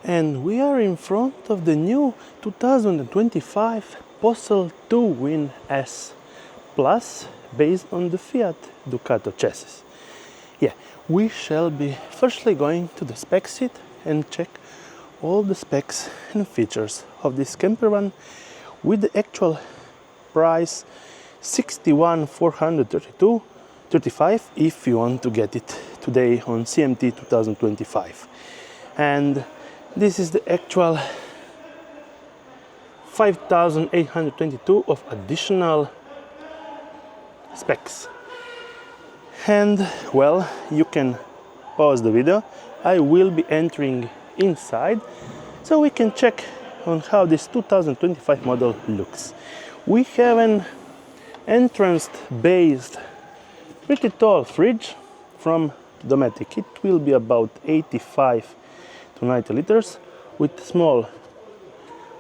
And we are in front of the new 2025 Possl 2Win S Plus based on the Fiat Ducato chassis. Yeah, we shall be firstly going to the spec sheet and check all the specs and features of this campervan with the actual price 61,432.35 if you want to get it today on CMT 2025. And this is the actual 5,822 of additional specs. And well, you can pause the video. I will be entering inside so we can check on how this 2025 model looks. We have an entrance-based, pretty tall fridge from Dometic. It will be about 85 to 90 liters with small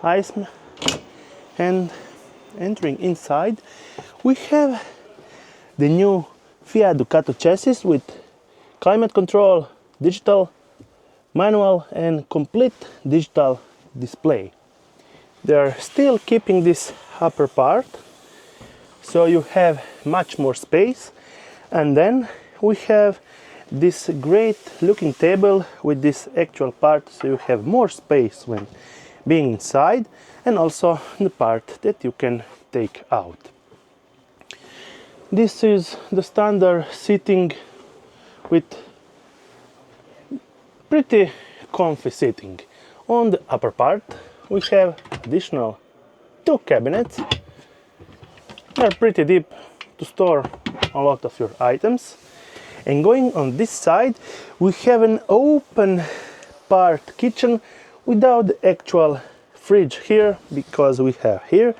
ice. And entering inside, we have the new Fiat Ducato chassis with climate control, digital, manual and complete digital display. They are still keeping this upper part, so you have much more space. And then we have this great looking table with this actual part, so you have more space when being inside, and also the part that you can take out. This is the standard seating with pretty comfy seating. On the upper part we have additional two cabinets. They're pretty deep to store a lot of your items. And going on this side we have an open part kitchen without the actual fridge here, because we have here,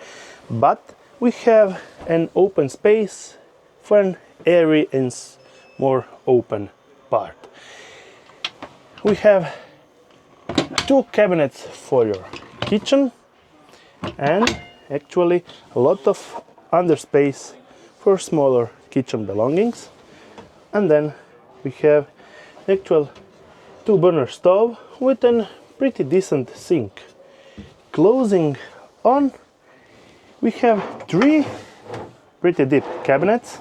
but we have an open space for an airy and more open part. We have two cabinets for your kitchen and actually a lot of under space for smaller kitchen belongings. And then we have actual two burner stove with a pretty decent sink. Closing on, we have three pretty deep cabinets.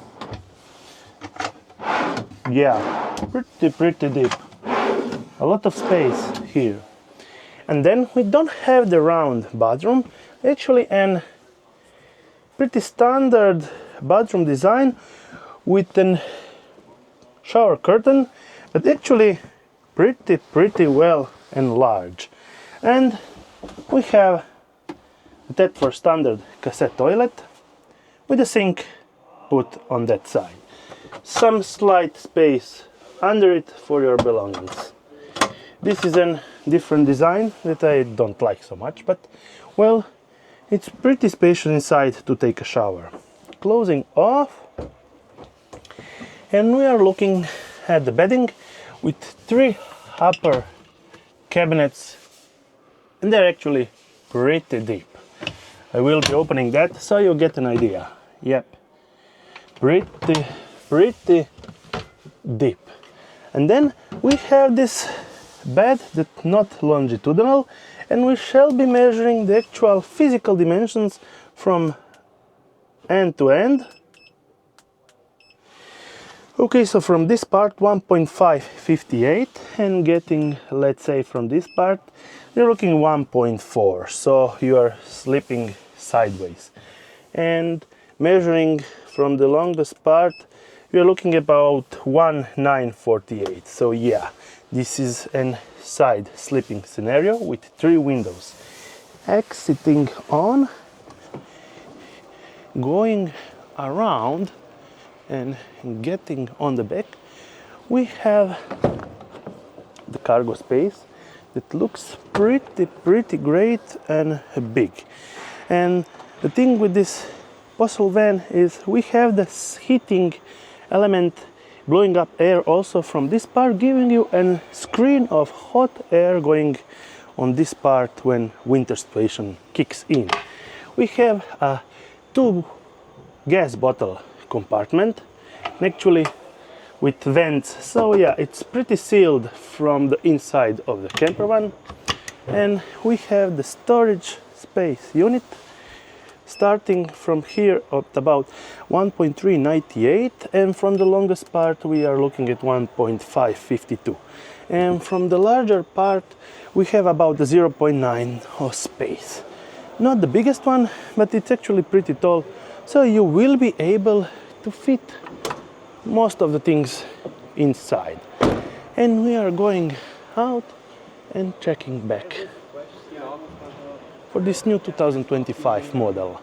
Yeah, pretty deep. A lot of space here. And then we don't have the round bathroom, actually an pretty standard bathroom design with a shower curtain, but actually pretty well and large. And we have that for standard cassette toilet with a sink put on that side. Some slight space under it for your belongings. This is a different design that I don't like so much, but well, it's pretty spacious inside to take a shower. Closing off, and we are looking at the bedding with three upper cabinets, and they're actually pretty deep. I will be opening that so you get an idea. Yep, pretty deep. And then we have this bed that's not longitudinal, and we shall be measuring the actual physical dimensions from end to end. Okay, so from this part 1.558, and getting, let's say, from this part you're looking 1.4, so you are sleeping sideways. And measuring from the longest part you're looking about 1.948. So yeah, this is a side sleeping scenario with three windows. Exiting on, going around and getting on the back, we have the cargo space that looks pretty great and big. And the thing with this Possl van is we have this heating element blowing up air also from this part, giving you a screen of hot air going on this part when winter situation kicks in. We have a two gas bottle compartment, actually with vents, so yeah, it's pretty sealed from the inside of the campervan. And we have the storage space unit starting from here at about 1.398, and from the longest part we are looking at 1.552, and from the larger part we have about 0.9 of space. Not the biggest one, but it's actually pretty tall, so you will be able to fit most of the things inside. And we are going out and checking back for this new 2025 model.